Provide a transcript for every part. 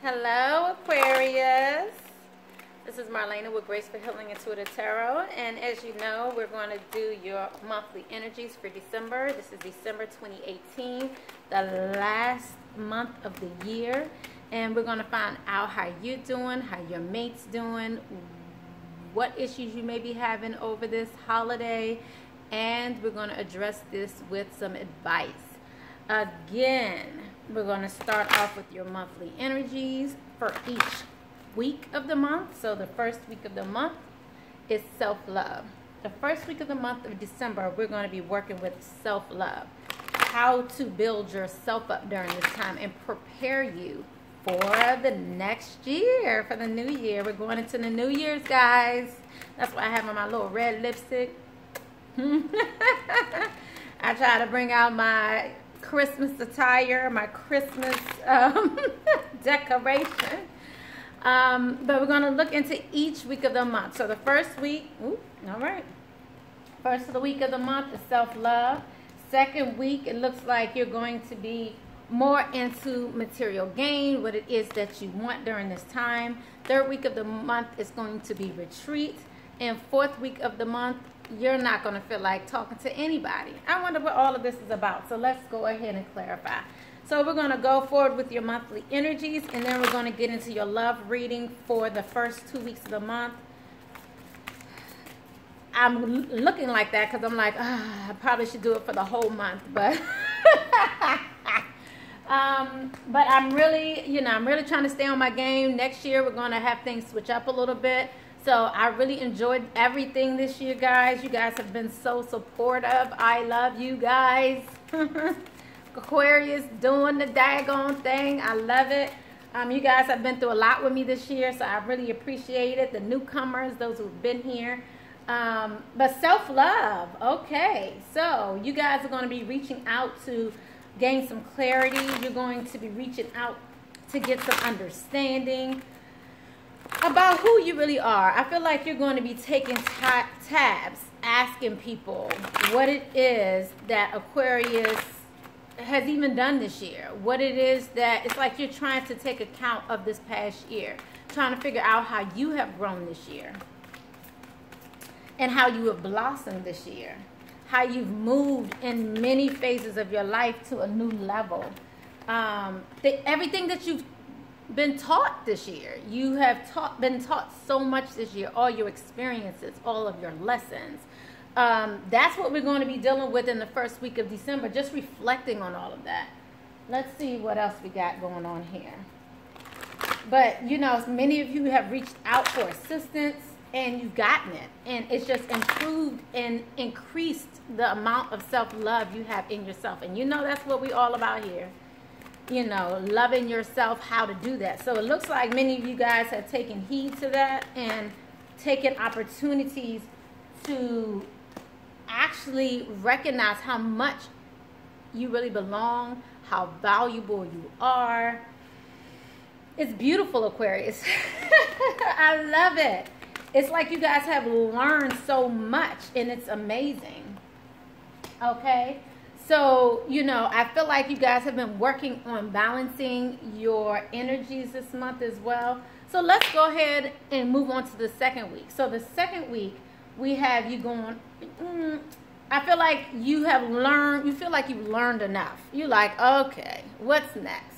Hello, Aquarius. This is Marlena with Graceful Healing Intuitive Tarot. And as you know, we're going to do your monthly energies for December. This is December 2018, the last month of the year. And we're going to find out how you're doing, how your mate's doing, what issues you may be having over this holiday. And we're going to address this with some advice. Again, we're going to start off with your monthly energies for each week of the month. So the first week of the month is self-love. The first week of the month of December, we're going to be working with self-love. How to build yourself up during this time and prepare you for the next year, for the new year. We're going into the New Year's, guys. That's why I have on my little red lipstick. I try to bring out my Christmas attire, my Christmas decoration. But we're going to look into each week of the month. So the first week, all right. First of the week of the month is self-love. Second week, it looks like you're going to be more into material gain, what it is that you want during this time. Third week of the month is going to be retreat. And fourth week of the month, you're not going to feel like talking to anybody. I wonder what all of this is about. So let's go ahead and clarify. So we're going to go forward with your monthly energies, and then we're going to get into your love reading for the first 2 weeks of the month. I'm looking like that because I'm like, I probably should do it for the whole month, but but I'm really, I'm really trying to stay on my game. Next year, we're going to have things switch up a little bit. So I really enjoyed everything this year, guys. You guys have been so supportive. I love you guys. Aquarius doing the daggone thing. I love it. You guys have been through a lot with me this year, so I really appreciate it. The newcomers, those who've been here. But self-love. Okay, so you guys are going to be reaching out to gain some clarity. You're going to be reaching out to get some understanding about who you really are. I feel like you're going to be taking tabs, asking people what it is that Aquarius has even done this year. What it is that, it's like you're trying to take account of this past year, trying to figure out how you have grown this year and how you have blossomed this year, how you've moved in many phases of your life to a new level. Everything that you've been taught this year. You have been taught so much this year, all your experiences, all of your lessons. That's what we're going to be dealing with in the first week of December, just reflecting on all of that. Let's see what else we got going on here. But, many of you have reached out for assistance and you've gotten it. And it's just improved and increased the amount of self-love you have in yourself. And that's what we're all about here. Loving yourself, how to do that. So it looks like many of you guys have taken heed to that and taken opportunities to actually recognize how much you really belong, how valuable you are. It's beautiful, Aquarius. I love it. It's like you guys have learned so much and it's amazing. Okay? So, I feel like you guys have been working on balancing your energies this month as well. So let's go ahead and move on to the second week. So the second week, we have you going, I feel like you have learned, you feel like you've learned enough. You're like, okay, what's next?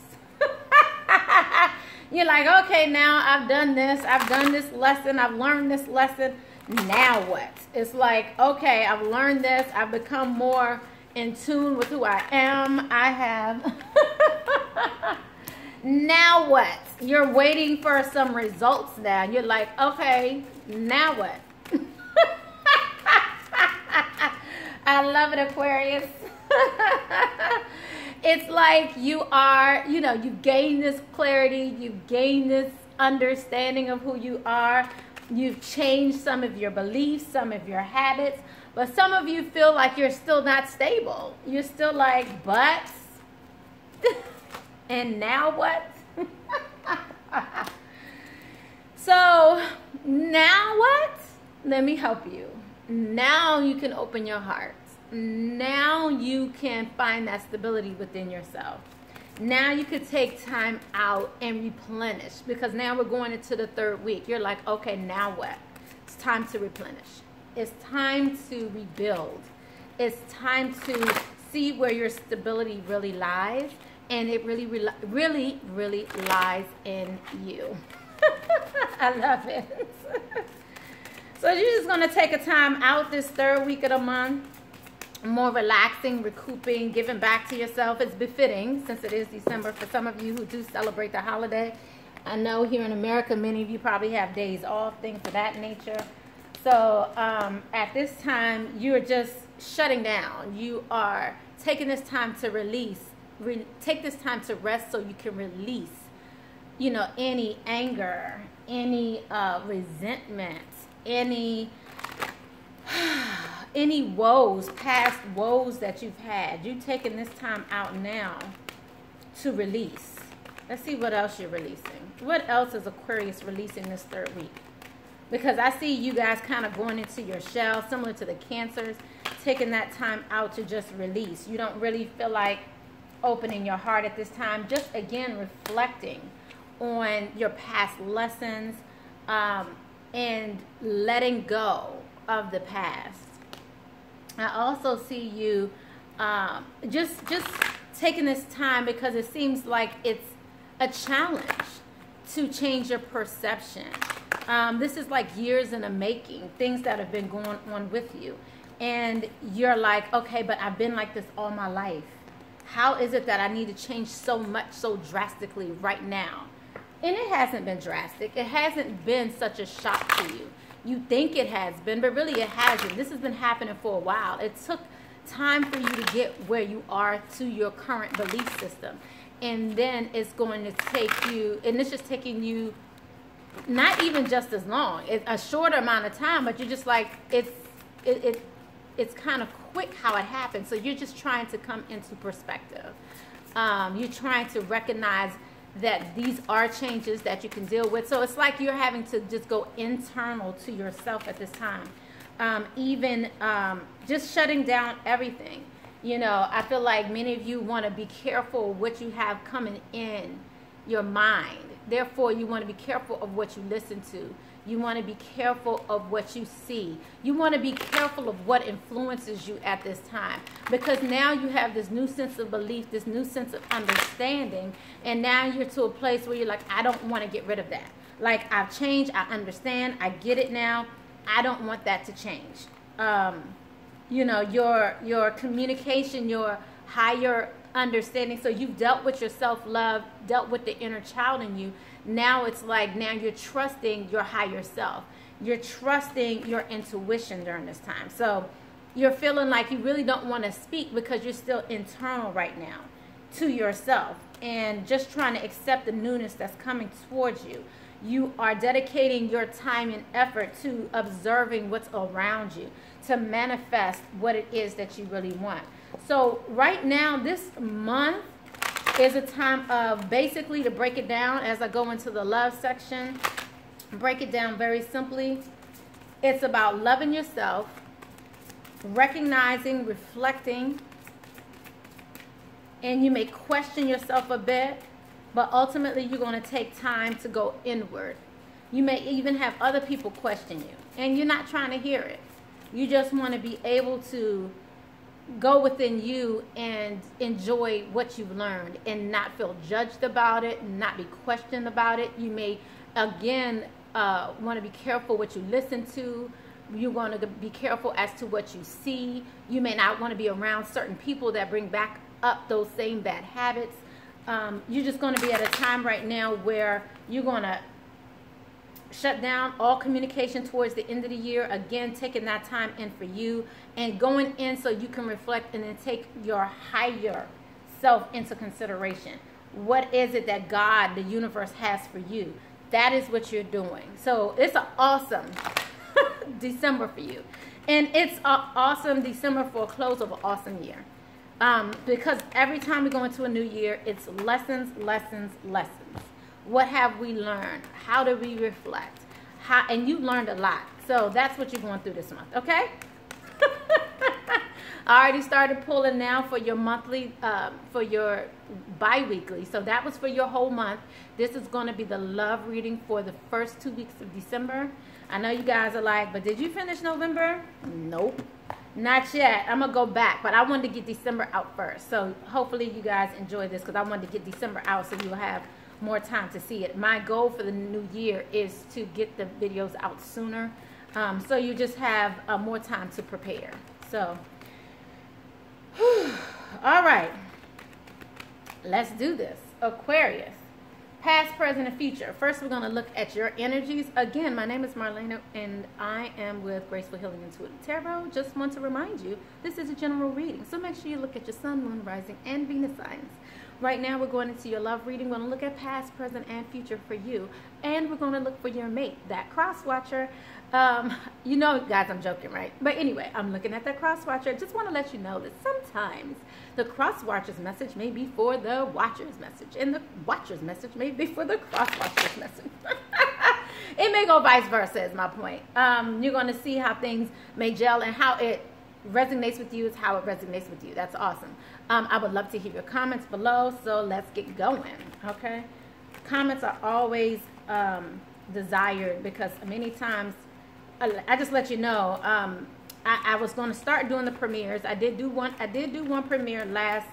You're like, okay, now I've done this lesson, I've learned this lesson. Now what? It's like, okay, I've learned this, I've become more in tune with who I am. I have. Now what? You're waiting for some results now. You're like, okay, now what? I love it, Aquarius. It's like you are, you've gained this clarity. You've gained this understanding of who you are. You've changed some of your beliefs, some of your habits. But some of you feel like you're still not stable. You're still like, but, and now what? So, now what? Let me help you. Now you can open your heart. Now you can find that stability within yourself. Now you could take time out and replenish, because now we're going into the 3rd week. You're like, okay, now what? It's time to replenish. It's time to rebuild. It's time to see where your stability really lies, and it really lies in you. I love it. So you're just going to take a time out this 3rd week of the month, more relaxing, recouping, giving back to yourself. It's befitting, since it is December, for some of you who do celebrate the holiday. I know here in America, many of you probably have days off, things of that nature. So at this time, you're just shutting down. You are taking this time to release. Take this time to rest so you can release, you know, any anger, any resentment, any woes, past woes that you've had. You're taking this time out now to release. Let's see what else you're releasing. What else is Aquarius releasing this 3rd week? Because I see you guys kind of going into your shell, similar to the Cancers, taking that time out to just release. You don't really feel like opening your heart at this time. Just, again, reflecting on your past lessons and letting go of the past. I also see you just taking this time, because it seems like it's a challenge to change your perception. This is like years in the making, things that have been going on with you. And you're like, okay, but I've been like this all my life. How is it that I need to change so much, so drastically right now? And it hasn't been drastic. It hasn't been such a shock to you. You think it has been, but really it hasn't. This has been happening for a while. It took time for you to get where you are to your current belief system. And then it's going to take you, and it's just taking you not even just as long. It's a shorter amount of time, but you're just like, it's kind of quick how it happens. So you're just trying to come into perspective. You're trying to recognize that these are changes that you can deal with. So it's like you're having to just go internal to yourself at this time. Even just shutting down everything. You know, I feel like many of you want to be careful what you have coming in your mind. Therefore, you want to be careful of what you listen to. You want to be careful of what you see. You want to be careful of what influences you at this time. Because now you have this new sense of belief, this new sense of understanding. And now you're to a place where you're like, I don't want to get rid of that. Like, I've changed, I understand, I get it now. I don't want that to change. You know, your communication, your higher understanding. So you've dealt with your self-love, dealt with the inner child in you. Now it's like, now you're trusting your higher self. You're trusting your intuition during this time. So you're feeling like you really don't want to speak because you're still internal right now to yourself and just trying to accept the newness that's coming towards you. You are dedicating your time and effort to observing what's around you, to manifest what it is that you really want. So right now, this month is a time of, basically, to break it down as I go into the love section, break it down very simply. It's about loving yourself, recognizing, reflecting, and you may question yourself a bit, but ultimately you're going to take time to go inward. You may even have other people question you, and you're not trying to hear it. You just want to be able to go within you and enjoy what you've learned and not feel judged about it, not be questioned about it. You may, again, want to be careful what you listen to. You want to be careful as to what you see. You may not want to be around certain people that bring back up those same bad habits. You're just going to be at a time right now where you're going to shut down all communication towards the end of the year. Again, taking that time in for you and going in so you can reflect and then take your higher self into consideration. What is it that God, the universe, has for you? That is what you're doing. So it's an awesome December for you. And it's an awesome December for a close of an awesome year. Because every time we go into a new year, it's lessons, lessons, lessons. What have we learned? How do we reflect? And you learned a lot. So that's what you're going through this month, okay? I already started pulling now for your monthly, for your bi-weekly. So that was for your whole month. This is going to be the love reading for the first 2 weeks of December. I know you guys are like, but did you finish November? Nope. Not yet. I'm going to go back, but I wanted to get December out first. So hopefully you guys enjoy this because I wanted to get December out so you'll have more time to see it. My goal for the new year is to get the videos out sooner. So you just have more time to prepare. So, all right. Let's do this. Aquarius. Past, present, and future. First, we're going to look at your energies. Again, my name is Marlena, and I am with Graceful Healing Intuitive Tarot. Just want to remind you, this is a general reading, so make sure you look at your sun, moon, rising, and Venus signs. Right now, we're going into your love reading. We're going to look at past, present, and future for you, and we're going to look for your mate, that cross watcher. You know, guys, I'm joking, right? But anyway, I'm looking at that cross watcher. Just want to let you know that sometimes the cross watcher's message may be for the watcher's message, and the watcher's message may be for the cross watcher's message. It may go vice versa, is my point. You're going to see how things may gel and how it resonates with you is how it resonates with you. That's awesome. I would love to hear your comments below, so let's get going, okay? Comments are always desired because many times, I just let you know, I was going to start doing the premieres. I did do one premiere last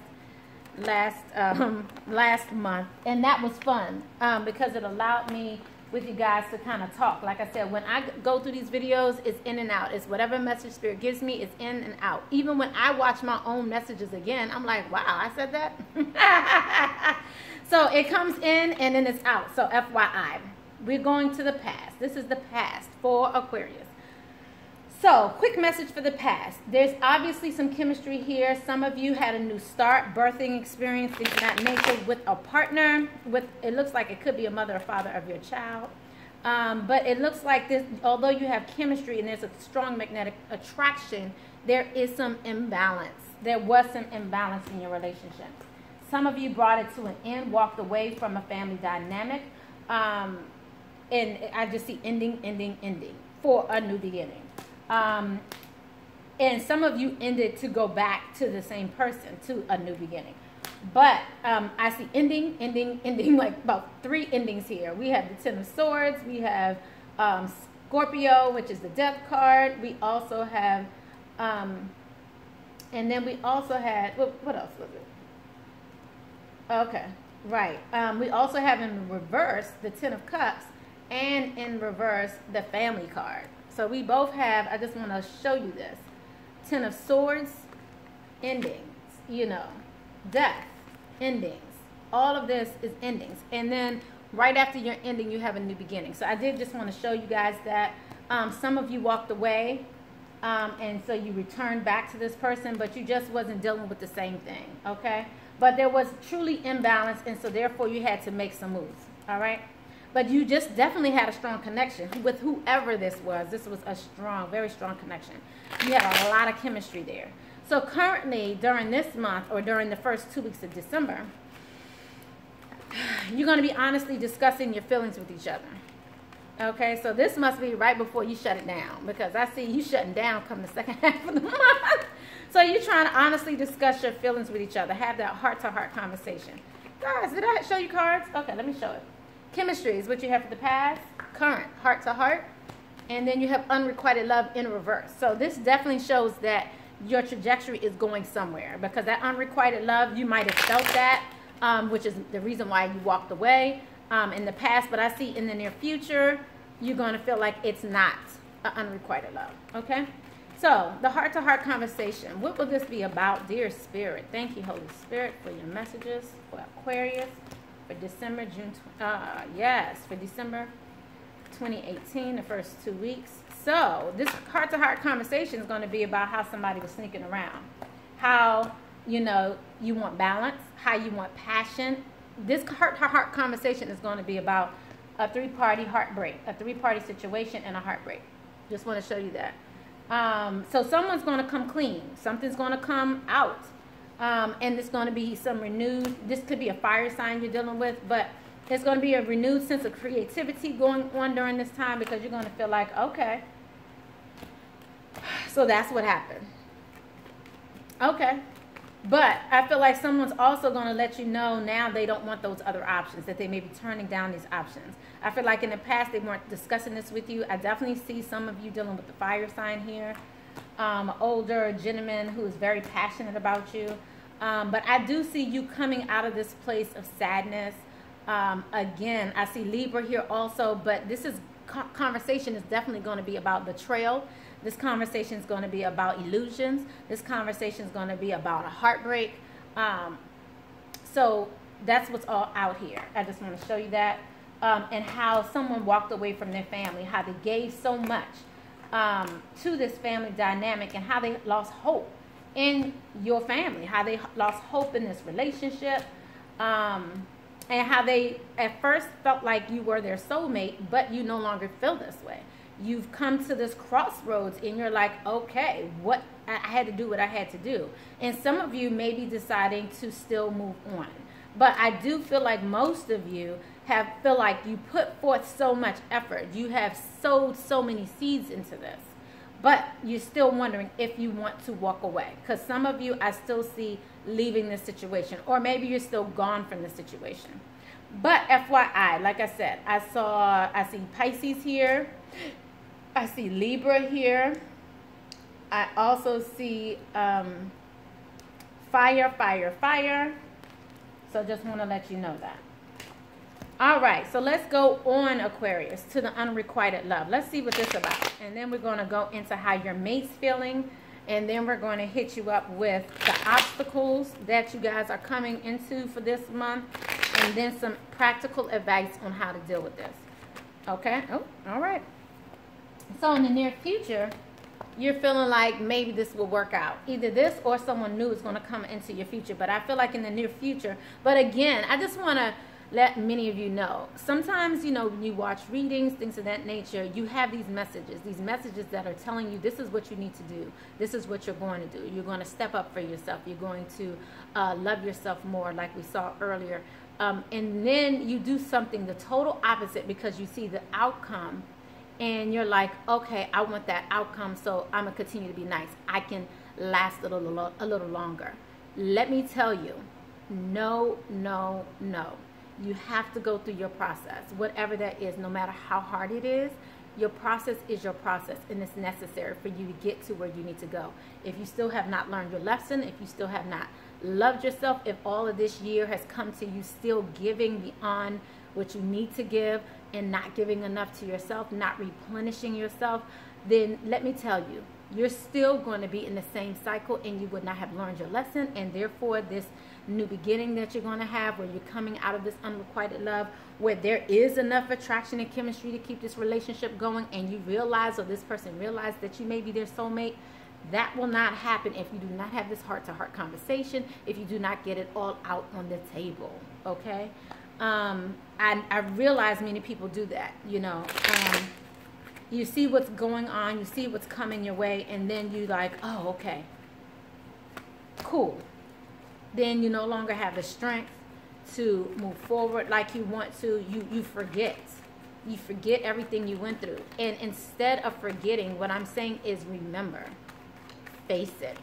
month, and that was fun because it allowed me with you guys to kind of talk. Like I said, when I go through these videos, it's in and out. It's whatever message Spirit gives me, it's in and out. Even when I watch my own messages again, I'm like, wow, I said that? So it comes in and then it's out. So FYI, we're going to the past. This is the past for Aquarius. So, quick message for the past. There's obviously some chemistry here. Some of you had a new start, birthing experience, things of that nature with a partner. It looks like it could be a mother or father of your child. But it looks like this, although you have chemistry and there's a strong magnetic attraction, there is some imbalance. There was some imbalance in your relationship. Some of you brought it to an end, walked away from a family dynamic. And I just see ending for a new beginning. And some of you ended to go back to the same person, to a new beginning. But I see ending, like about 3 endings here. We have the Ten of Swords. We have Scorpio, which is the Death card. We also have, and then we also had, what else was it? Okay, right. We also have in reverse the Ten of Cups, and in reverse the Family card. So we both have, I just want to show you this. Ten of Swords, endings, you know, death, endings. All of this is endings. And then right after your ending, you have a new beginning. So I did just want to show you guys that some of you walked away, and so you returned back to this person, but you just wasn't dealing with the same thing, okay? But there was truly imbalance, and so therefore you had to make some moves, all right? But you just definitely had a strong connection with whoever this was. This was a strong, very strong connection. You had a lot of chemistry there. So currently, during this month, or during the first 2 weeks of December, you're going to be honestly discussing your feelings with each other. Okay, so this must be right before you shut it down, because I see you shutting down come the second half of the month. So you're trying to honestly discuss your feelings with each other. Have that heart-to-heart conversation. Guys, did I show you cards? Okay, let me show it. Chemistry is what you have for the past, current, heart-to-heart, and then you have unrequited love in reverse. So this definitely shows that your trajectory is going somewhere, because that unrequited love, you might have felt that, which is the reason why you walked away in the past. But I see in the near future, you're going to feel like it's not an unrequited love, okay? So the heart-to-heart conversation, what will this be about, dear Spirit? Thank you, Holy Spirit, for your messages for Aquarius. For December, for December 2018, the first 2 weeks. So this heart-to-heart conversation is going to be about how somebody was sneaking around, how, you know, you want balance, how you want passion. This heart-to-heart conversation is going to be about a 3-party heartbreak, a 3-party situation and a heartbreak. Just want to show you that. So someone's going to come clean. Something's going to come out. And it's going to be some renewed, this could be a fire sign you're dealing with, but it's going to be a renewed sense of creativity going on during this time, because you're going to feel like, okay, so that's what happened. Okay. But I feel like someone's also going to let you know now they don't want those other options, that they may be turning down these options. I feel like in the past they weren't discussing this with you. I definitely see some of you dealing with the fire sign here. Older gentleman who is very passionate about you. But I do see you coming out of this place of sadness. Again, I see Libra here also, but this is conversation is definitely going to be about betrayal. This conversation is going to be about illusions. This conversation is going to be about a heartbreak. So that's what's all out here. I just want to show you that. And how someone walked away from their family, how they gave so much to this family dynamic, and how they lost hope in your family, how they lost hope in this relationship, and how they at first felt like you were their soulmate, but you no longer feel this way. You've come to this crossroads and you're like, okay, what I had to do what I had to do. And some of you may be deciding to still move on. But I do feel like most of you feel like you put forth so much effort. You have sowed so many seeds into this. But you're still wondering if you want to walk away. Because some of you I still see leaving this situation. Or maybe you're still gone from this situation. But FYI, like I said, I see Pisces here. I see Libra here. I also see fire, fire, fire. So just want to let you know that. All right, so let's go on, Aquarius, to the unrequited love. Let's see what this is about. And then we're going to go into how your mate's feeling. And then we're going to hit you up with the obstacles that you guys are coming into for this month. And then some practical advice on how to deal with this. Okay? Oh, all right. So in the near future, you're feeling like maybe this will work out. Either this or someone new is going to come into your future. But I feel like in the near future. But again, I just want to let many of you know. Sometimes, you know, when you watch readings, things of that nature, you have these messages that are telling you this is what you need to do. This is what you're going to do. You're going to step up for yourself. You're going to love yourself more, like we saw earlier. And then you do something the total opposite because you see the outcome. And you're like, okay, I want that outcome, so I'm going to continue to be nice. I can last a little longer. Let me tell you, no, no, no. You have to go through your process, whatever that is, no matter how hard it is. Your process is your process, and it's necessary for you to get to where you need to go. If you still have not learned your lesson, if you still have not loved yourself, if all of this year has come to you still giving beyond what you need to give and not giving enough to yourself, not replenishing yourself, then let me tell you, you're still going to be in the same cycle and you would not have learned your lesson. And therefore, this new beginning that you're going to have, where you're coming out of this unrequited love, where there is enough attraction and chemistry to keep this relationship going, and you realize, or this person realized, that you may be their soulmate, that will not happen if you do not have this heart-to-heart conversation, if you do not get it all out on the table, okay? I realize many people do that, you know. You see what's going on, you see what's coming your way, and then you like, oh, okay, cool. Then you no longer have the strength to move forward like you want to. You forget. You forget everything you went through. And instead of forgetting, what I'm saying is remember. Face it.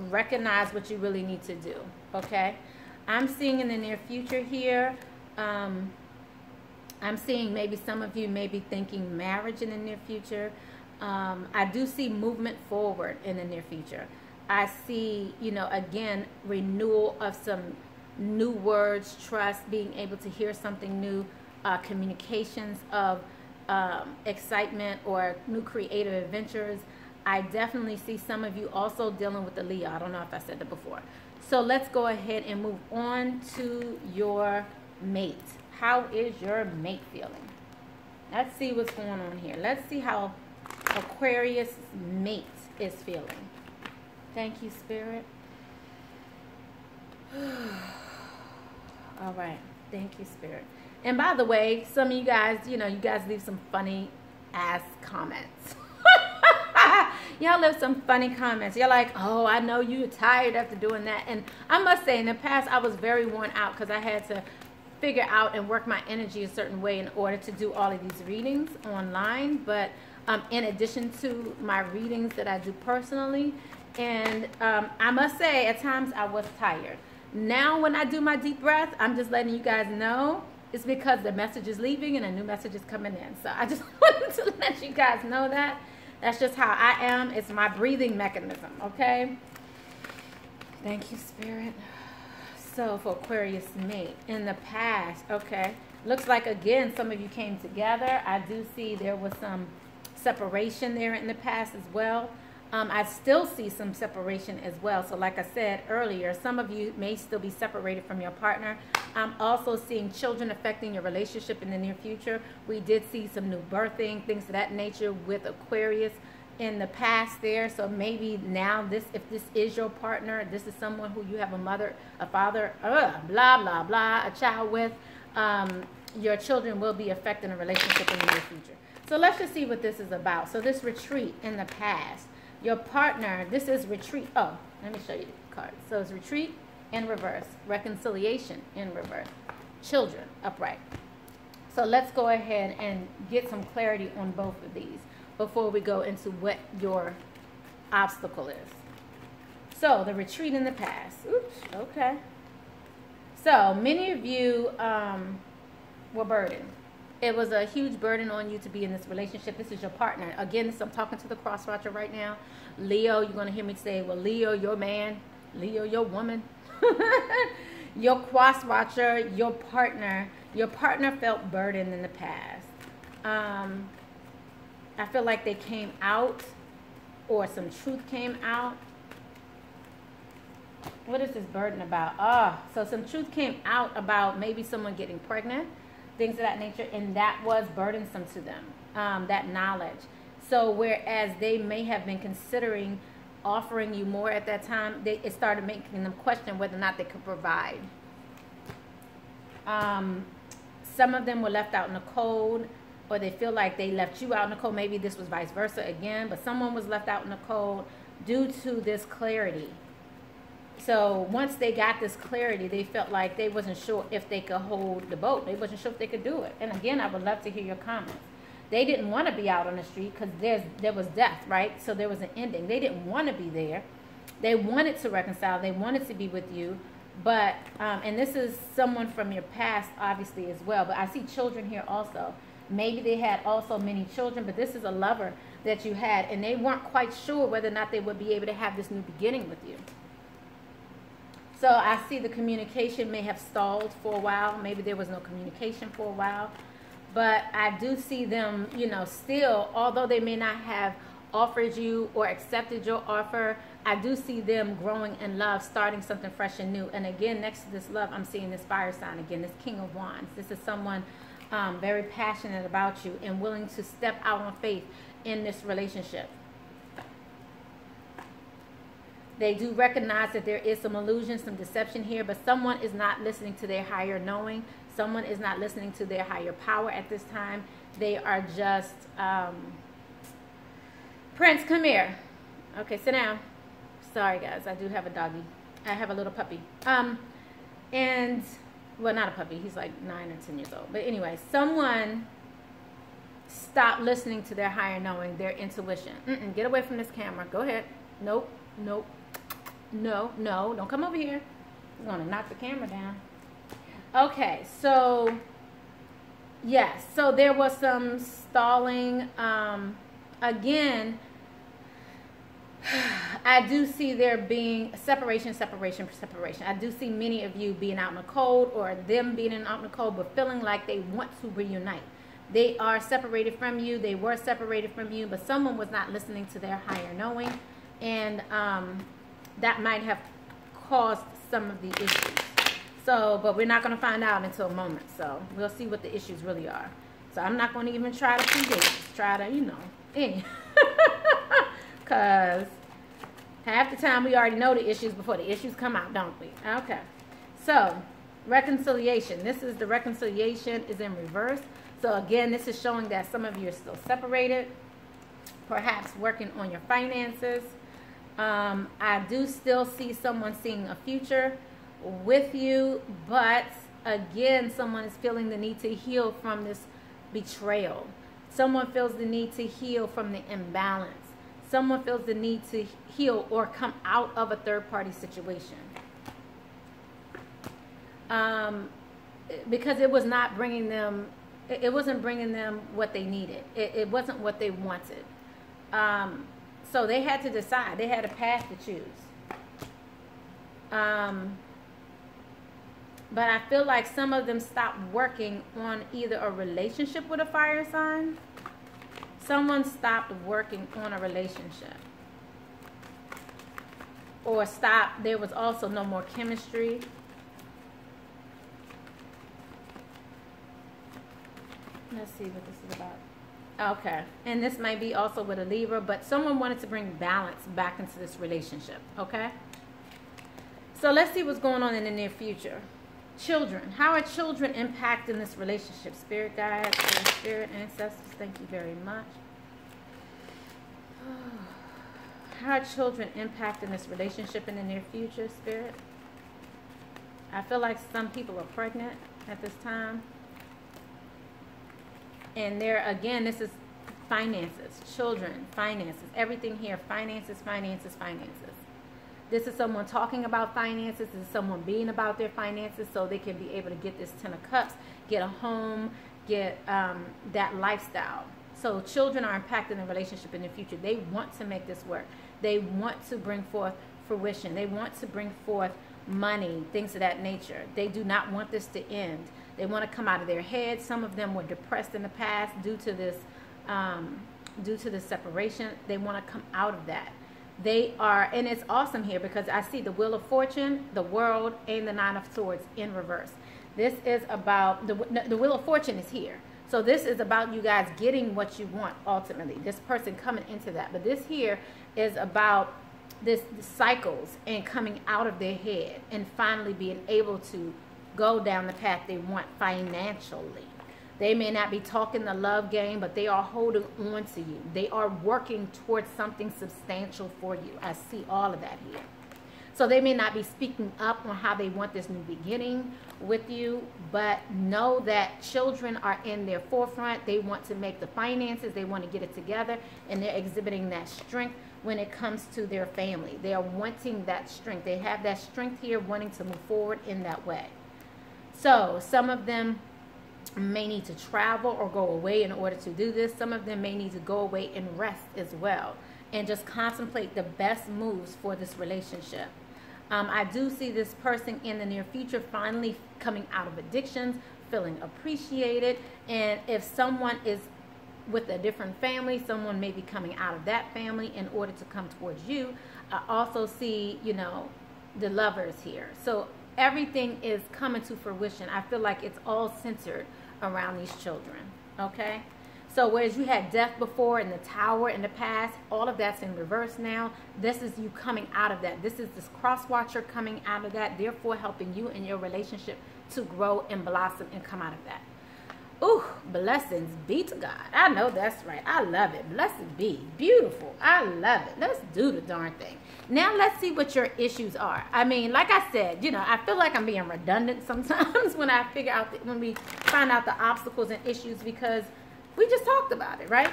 Recognize what you really need to do, okay? I'm seeing in the near future here, I'm seeing maybe some of you may be thinking marriage in the near future. I do see movement forward in the near future. I see, you know, again, renewal of some new words, trust, being able to hear something new, communications of excitement or new creative adventures. I definitely see some of you also dealing with the Leo. I don't know if I said that before. So let's go ahead and move on to your mate. How is your mate feeling? Let's see what's going on here. Let's see how Aquarius mate is feeling. Thank you, Spirit. All right. Thank you, Spirit. And by the way, some of you guys, you know, you guys leave some funny ass comments. Y'all leave some funny comments. You're like, oh, I know you're tired after doing that. And I must say, in the past, I was very worn out because I had to figure out and work my energy a certain way in order to do all of these readings online. But in addition to my readings that I do personally, And I must say, at times I was tired. Now when I do my deep breath, I'm just letting you guys know it's because the message is leaving and a new message is coming in. So I just wanted to let you guys know that. That's just how I am. It's my breathing mechanism, okay? Thank you, Spirit. So for Aquarius mate, in the past, okay, looks like, again, some of you came together. I do see there was some separation there in the past as well. I still see some separation as well. So like I said earlier, some of you may still be separated from your partner. I'm also seeing children affecting your relationship in the near future. We did see some new birthing, things of that nature with Aquarius in the past there. So maybe now if this is your partner, this is someone who you have a mother, a father, blah, blah, blah, a child with, your children will be affecting a relationship in the near future. So let's just see what this is about. So this retreat in the past. Your partner, this is retreat. Oh, let me show you the card. So it's retreat in reverse, reconciliation in reverse, children upright. So let's go ahead and get some clarity on both of these before we go into what your obstacle is. So the retreat in the past. Oops, okay. So many of you were burdened. It was a huge burden on you to be in this relationship. This is your partner. Again, I'm talking to the cross watcher right now. Leo, you're going to hear me say, well, Leo, your man. Leo, your woman. Your cross watcher, your partner. Your partner felt burdened in the past. I feel like they came out, or some truth came out. What is this burden about? So some truth came out about maybe someone getting pregnant, things of that nature, and that was burdensome to them, that knowledge. So whereas they may have been considering offering you more at that time, it started making them question whether or not they could provide. Some of them were left out in the cold, or they feel like they left you out in the cold. Maybe this was vice versa again, but someone was left out in the cold due to this clarity. So once they got this clarity, they felt like they wasn't sure if they could hold the boat. They wasn't sure if they could do it. And again, I would love to hear your comments. They didn't want to be out on the street because there was death, right? So there was an ending. They didn't want to be there. They wanted to reconcile. They wanted to be with you. But, and this is someone from your past, obviously, as well. But I see children here also. Maybe they had also many children, but this is a lover that you had. And they weren't quite sure whether or not they would be able to have this new beginning with you. So I see the communication may have stalled for a while. Maybe there was no communication for a while. But I do see them, you know, still, although they may not have offered you or accepted your offer, I do see them growing in love, starting something fresh and new. And again, next to this love, I'm seeing this fire sign again, this King of Wands. This is someone very passionate about you and willing to step out on faith in this relationship. They do recognize that there is some illusion, some deception here, but someone is not listening to their higher knowing. Someone is not listening to their higher power at this time. They are just, Prince, come here. Okay, sit down. Sorry, guys, I do have a doggy. I have a little puppy. And, well, not a puppy. He's like 9 or 10 years old. But anyway, someone stopped listening to their higher knowing, their intuition. Get away from this camera. Go ahead. Nope, nope. No, no, don't come over here. I'm going to knock the camera down. Okay, so, yes, so there was some stalling. Again, I do see there being separation. I do see many of you being out in the cold, or them being out in the cold, but feeling like they want to reunite. They are separated from you. They were separated from you, but someone was not listening to their higher knowing. And that might have caused some of the issues. So, but we're not going to find out until a moment. So we'll see what the issues really are. So I'm not going to even try to predict. Try to, you know, because half the time we already know the issues before the issues come out, don't we? Okay. So reconciliation. This is the reconciliation is in reverse. So again, this is showing that some of you are still separated, perhaps working on your finances. I do still see someone seeing a future with you, but again, someone is feeling the need to heal from this betrayal. Someone feels the need to heal from the imbalance. Someone feels the need to heal or come out of a third-party situation. Because it was not bringing them, it wasn't bringing them what they needed. It wasn't what they wanted. So they had to decide. They had a path to choose. But I feel like some of them stopped working on either a relationship with a fire sign. Someone stopped working on a relationship. Or stopped, there was also no more chemistry. Let's see what this is about. Okay. And this might be also with a Libra, but someone wanted to bring balance back into this relationship. Okay. So let's see what's going on in the near future. Children. How are children impacting this relationship? Spirit guides, spirit ancestors, thank you very much. How are children impacting this relationship in the near future, Spirit? I feel like some people are pregnant at this time. And there, again, this is finances, children, finances, everything here, finances, finances, finances. This is someone talking about finances. This is someone being about their finances so they can be able to get this 10 of Cups, get a home, get that lifestyle. So children are impacting the relationship in the future. They want to make this work. They want to bring forth fruition. They want to bring forth money, things of that nature. They do not want this to end. They want to come out of their head. Some of them were depressed in the past due to this separation. They want to come out of that. They are, and it's awesome here because I see the Wheel of Fortune, the World, and the Nine of Swords in reverse. This is about, the Wheel of Fortune is here. So this is about you guys getting what you want ultimately. This person coming into that. But this here is about this cycles and coming out of their head and finally being able to go down the path they want financially. They may not be talking the love game, but they are holding on to you. They are working towards something substantial for you. I see all of that here. So they may not be speaking up on how they want this new beginning with you, but know that children are in their forefront. They want to make the finances. They want to get it together, and they're exhibiting that strength when it comes to their family. They are wanting that strength. They have that strength here, wanting to move forward in that way. So some of them may need to travel or go away in order to do this. Some of them may need to go away and rest as well and just contemplate the best moves for this relationship. I do see this person in the near future finally coming out of addictions, feeling appreciated, and if someone is with a different family, someone may be coming out of that family in order to come towards you. I also see, you know, the lovers here. So everything is coming to fruition. I feel like it's all centered around these children, okay? So whereas you had death before and the Tower in the past, all of that's in reverse now. This is you coming out of that. This is this cross watcher coming out of that, therefore helping you in your relationship to grow and blossom and come out of that. Ooh, blessings be to God. I know that's right. I love it. Blessed be. Beautiful. I love it. Let's do the darn thing. Now let's see what your issues are. I mean, like I said, you know, I feel like I'm being redundant sometimes when I figure out, when we find out the obstacles and issues, because we just talked about it, right?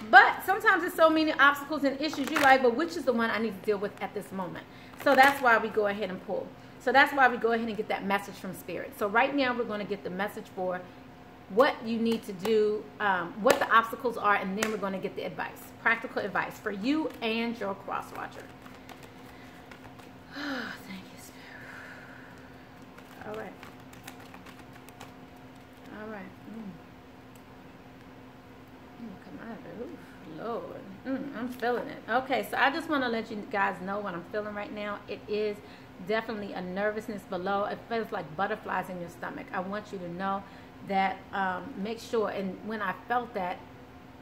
But sometimes there's so many obstacles and issues, you're like, but which is the one I need to deal with at this moment? So that's why we go ahead and pull. So that's why we go ahead and get that message from Spirit. So right now we're going to get the message for what you need to do, what the obstacles are, and then we're going to get the advice, practical advice for you and your cross watcher. Oh, thank you, Spirit. All right. All right. Come on. Ooh, Lord. I'm feeling it. Okay, so I just want to let you guys know what I'm feeling right now. It is definitely a nervousness below. It feels like butterflies in your stomach. I want you to know that, make sure, and when I felt that,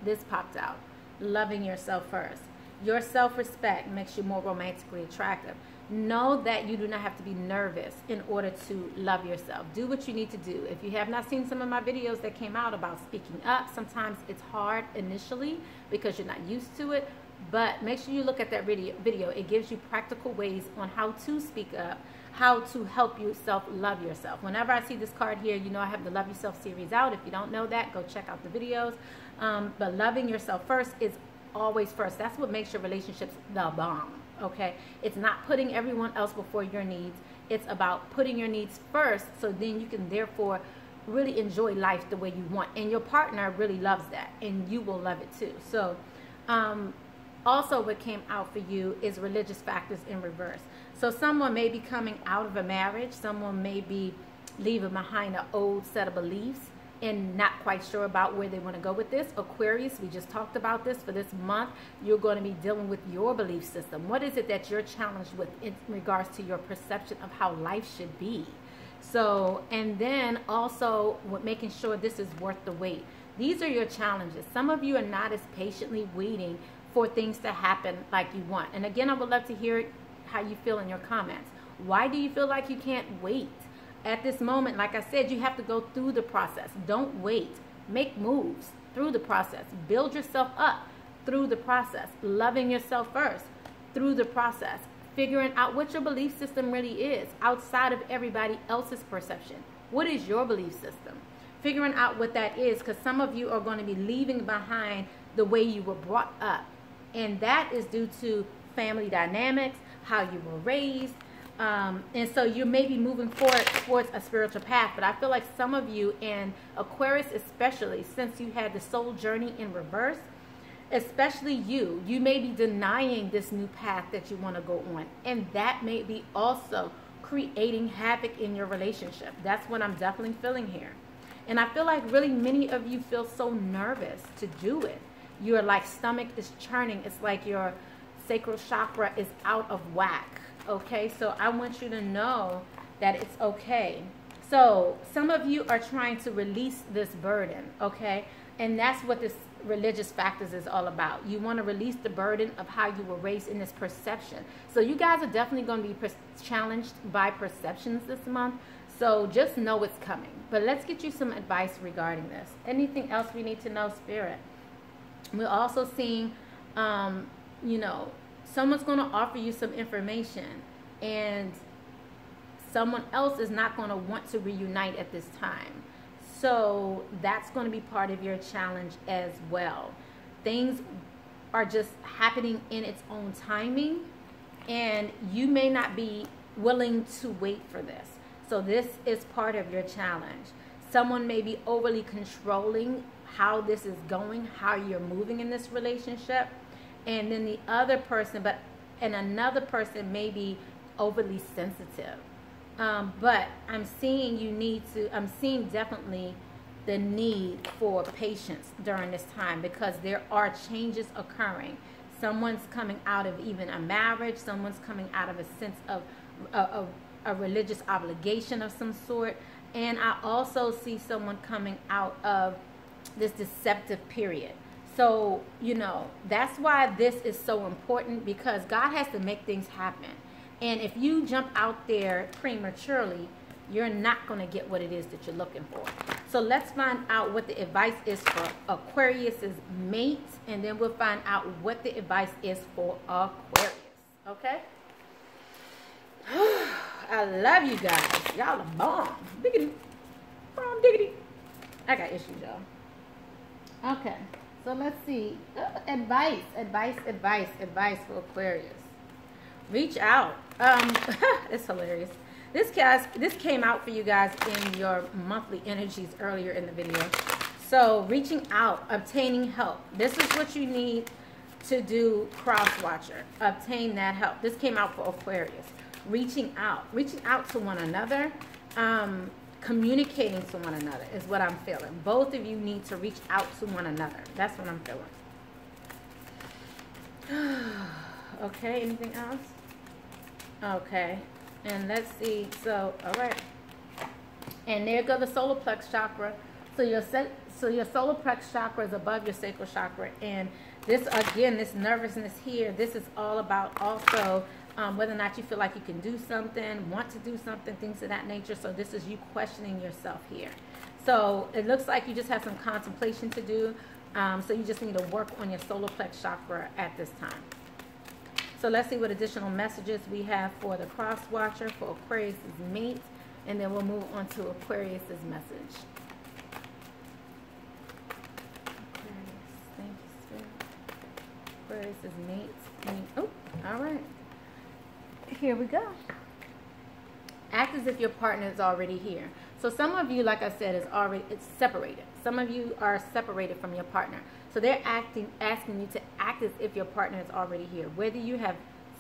this popped out. Loving yourself first. Your self-respect makes you more romantically attractive. Know that you do not have to be nervous in order to love yourself. Do what you need to do. If you have not seen some of my videos that came out about speaking up, sometimes it's hard initially because you're not used to it, but make sure you look at that video. It gives you practical ways on how to speak up, how to help yourself love yourself. Whenever I see this card here, you know I have the Love Yourself series out. If you don't know that, go check out the videos. But loving yourself first is always first. That's what makes your relationships the bomb, okay? It's not putting everyone else before your needs. It's about putting your needs first, so then you can therefore really enjoy life the way you want. And your partner really loves that, and you will love it too. So also what came out for you is religious factors in reverse. So someone may be coming out of a marriage. Someone may be leaving behind an old set of beliefs and not quite sure about where they want to go with this. Aquarius, we just talked about this for this month. You're going to be dealing with your belief system. What is it that you're challenged with in regards to your perception of how life should be? So, and then also with making sure this is worth the wait. These are your challenges. Some of you are not as patiently waiting for things to happen like you want. And again, I would love to hear how you feel in your comments. Why do you feel like you can't wait? At this moment, like I said, you have to go through the process. Don't wait. Make moves through the process. Build yourself up through the process. Loving yourself first through the process. Figuring out what your belief system really is outside of everybody else's perception. What is your belief system? Figuring out what that is, because some of you are going to be leaving behind the way you were brought up. And that is due to family dynamics, how you were raised. And so you may be moving forward towards a spiritual path, but I feel like some of you, in Aquarius especially, since you had the soul journey in reverse, especially you may be denying this new path that you want to go on. And that may be also creating havoc in your relationship. That's what I'm definitely feeling here. And I feel like really many of you feel so nervous to do it. Your like stomach is churning. It's like your sacral chakra is out of whack. Okay, so I want you to know that it's okay. So some of you are trying to release this burden, okay? And that's what this religious factors is all about. You want to release the burden of how you were raised in this perception. So you guys are definitely going to be challenged by perceptions this month. So just know it's coming. But let's get you some advice regarding this. Anything else we need to know, Spirit? We're also seeing, you know, someone's going to offer you some information, and someone else is not going to want to reunite at this time. So that's going to be part of your challenge as well. Things are just happening in its own timing, and you may not be willing to wait for this. So this is part of your challenge. Someone may be overly controlling how this is going, how you're moving in this relationship. And then the other person, another person may be overly sensitive. But I'm seeing I'm seeing definitely the need for patience during this time, because there are changes occurring. Someone's coming out of even a marriage. Someone's coming out of a sense of a religious obligation of some sort. And I also see someone coming out of this deceptive period. So, you know, that's why this is so important, because God has to make things happen. And if you jump out there prematurely, you're not going to get what it is that you're looking for. So let's find out what the advice is for Aquarius's mate, and then we'll find out what the advice is for Aquarius. Okay? I love you guys. Y'all are bomb. Diggity. Bomb diggity. I got issues, y'all. Okay. So let's see. Advice for Aquarius. Reach out. It's hilarious. This came out for you guys in your monthly energies earlier in the video. So reaching out, obtaining help. This is what you need to do, cross watcher. Obtain that help. This came out for Aquarius. Reaching out to one another. Communicating to one another is what I'm feeling. Both of you need to reach out to one another. That's what I'm feeling. Okay, anything else? Okay, and let's see. So, all right. And there goes the solar plex chakra. So your solar plex chakra is above your sacral chakra. And this, again, this nervousness here, this is all about also whether or not you feel like you can do something, want to do something, things of that nature. So this is you questioning yourself here. So it looks like you just have some contemplation to do. So you just need to work on your solar plex chakra at this time. So let's see what additional messages we have for the cross watcher, for Aquarius's mate, and then we'll move on to Aquarius's message. Aquarius, thank you, Spirit. Aquarius is mate. Oh, all right. Here we go. Act as if your partner is already here. So some of you, like I said, it's separated. Some of you are separated from your partner. So they're asking you to act as if your partner is already here. Whether you have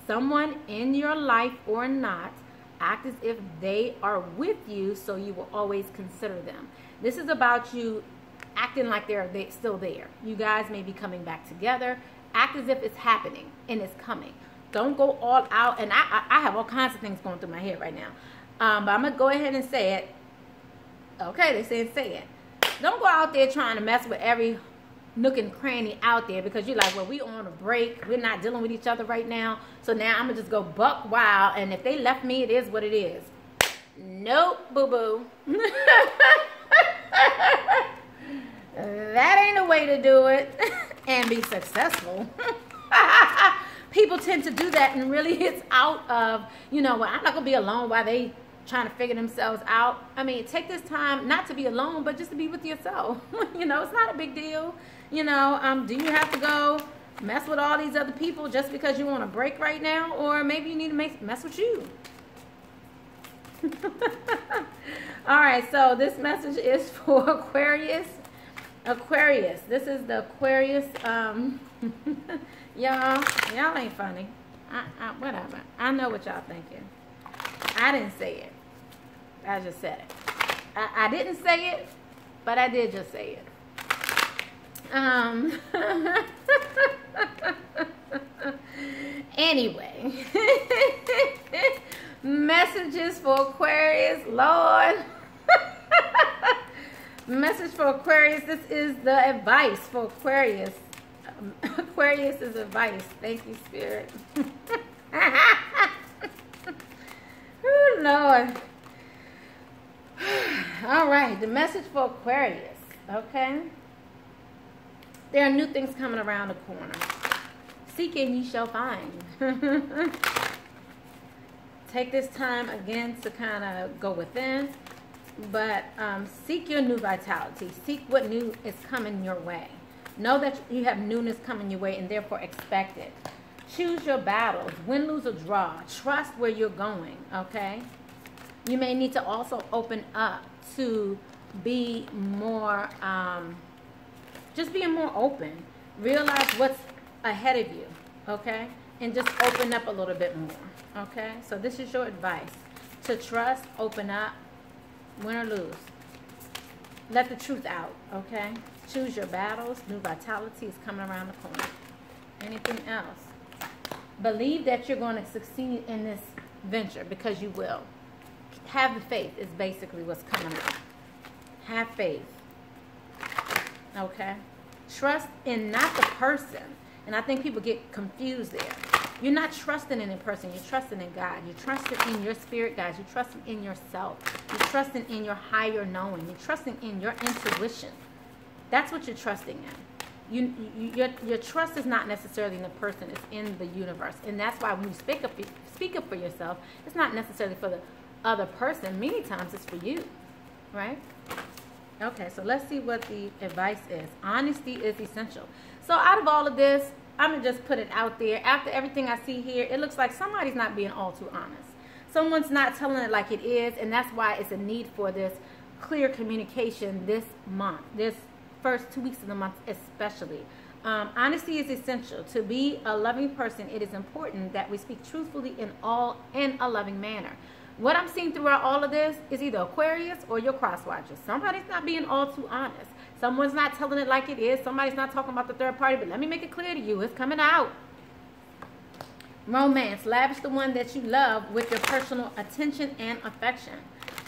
someone in your life or not, act as if they are with you, so you will always consider them. This is about you acting like they're still there. You guys may be coming back together. Act as if it's happening and it's coming. Don't go all out. And I have all kinds of things going through my head right now. But I'm going to go ahead and say it. Okay, they said say it. Don't go out there trying to mess with every nook and cranny out there, because you're like, well, we on a break. We're not dealing with each other right now. So now I'm going to just go buck wild. And if they left me, it is what it is. Nope, boo-boo. That ain't a way to do it and be successful. People tend to do that, and really it's out of, you know, well, I'm not going to be alone while they trying to figure themselves out. I mean, take this time not to be alone, but just to be with yourself. You know, it's not a big deal. You know, do you have to go mess with all these other people just because you want a break right now? Or maybe you need to mess with you. All right, so this message is for Aquarius. Aquarius, this is the Aquarius. Y'all ain't funny. Whatever. I know what y'all thinking. I didn't say it. I just said it. I didn't say it, but I did just say it. Anyway. Messages for Aquarius, Lord. Message for Aquarius. This is the advice for Aquarius. Aquarius is advice. Thank you, Spirit. Oh, Lord. All right, the message for Aquarius. Okay. There are new things coming around the corner. Seek and ye shall find. Take this time again to kind of go within, but seek your new vitality. Seek what new is coming your way. Know that you have newness coming your way, and therefore expect it. Choose your battles. Win, lose, or draw. Trust where you're going, okay? You may need to also open up to be more, just being more open. Realize what's ahead of you, okay? And just open up a little bit more, okay? So this is your advice. To trust, open up, win or lose. Let the truth out, okay? Choose your battles. New vitality is coming around the corner. Anything else? Believe that you're going to succeed in this venture, because you will. Have the faith is basically what's coming up. Have faith. Okay? Trust in not the person. And I think people get confused there. You're not trusting in a person. You're trusting in God. You're trusting in your spirit, guys. You're trusting in yourself. You're trusting in your higher knowing. You're trusting in your intuition. That's what you're trusting in. Your trust is not necessarily in the person. It's in the universe. And that's why when you speak up for yourself, it's not necessarily for the other person. Many times it's for you, right? Okay, so let's see what the advice is. Honesty is essential. So out of all of this, I'm going to just put it out there. After everything I see here, it looks like somebody's not being all too honest. Someone's not telling it like it is, and that's why it's a need for this clear communication this month, this first 2 weeks of the month especially. Honesty is essential. To be a loving person, it is important that we speak truthfully in a loving manner. What I'm seeing throughout all of this is either Aquarius or your cross watchers. Somebody's not being all too honest. Someone's not telling it like it is. Somebody's not talking about the third party, but let me make it clear to you. It's coming out. Romance. Lavish the one that you love with your personal attention and affection.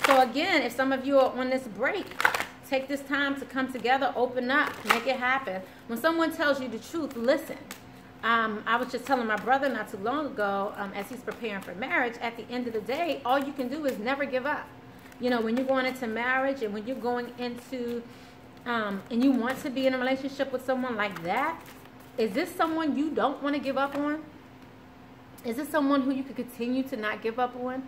So again, if some of you are on this break, take this time to come together, open up, make it happen. When someone tells you the truth, listen. I was just telling my brother not too long ago, as he's preparing for marriage, at the end of the day, all you can do is never give up. You know, when you're going into marriage and when you're going into, and you want to be in a relationship with someone like that, is this someone you don't want to give up on? Is this someone who you could continue to not give up on?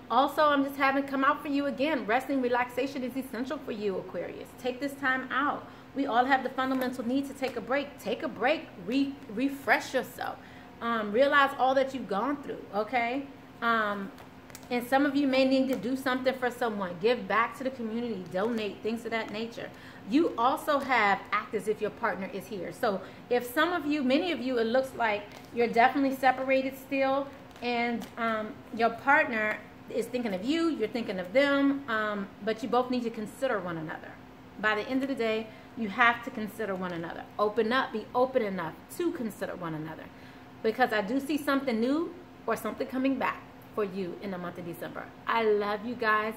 Also, I'm just having come out for you again. Rest and relaxation is essential for you, Aquarius. Take this time out. We all have the fundamental need to take a break. Take a break, refresh yourself. Realize all that you've gone through, okay? And some of you may need to do something for someone. Give back to the community, donate, things of that nature. You also have act as if your partner is here. So if some of you, many of you, it looks like you're definitely separated still, and your partner is thinking of you, you're thinking of them, but you both need to consider one another. By the end of the day, you have to consider one another. Open up, be open enough to consider one another. Because I do see something new or something coming back for you in the month of December. I love you guys.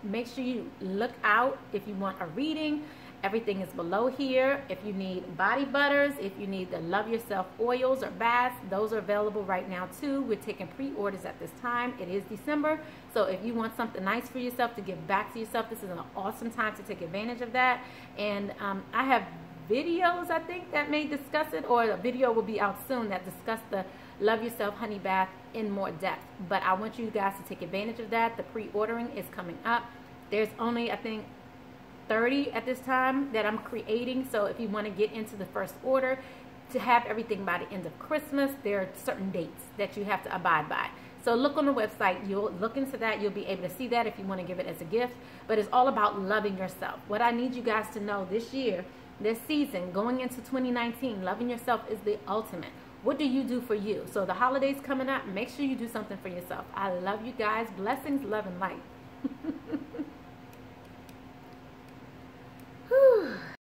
Make sure you look out if you want a reading. Everything is below here. If you need body butters, if you need the Love Yourself oils or baths, those are available right now too. We're taking pre-orders at this time. It is December. So if you want something nice for yourself to give back to yourself, this is an awesome time to take advantage of that. And I have videos, I think, that may discuss it, or a video will be out soon that discuss the Love Yourself honey bath in more depth. But I want you guys to take advantage of that. The pre-ordering is coming up. There's only, I think, 30 at this time that I'm creating. So if you want to get into the first order to have everything by the end of Christmas, there are certain dates that you have to abide by. So look on the website. You'll look into that. You'll be able to see that if you want to give it as a gift. But it's all about loving yourself. What I need you guys to know this year, this season, going into 2019, loving yourself is the ultimate. What do you do for you? So the holidays coming up, make sure you do something for yourself. I love you guys. Blessings, love, and light.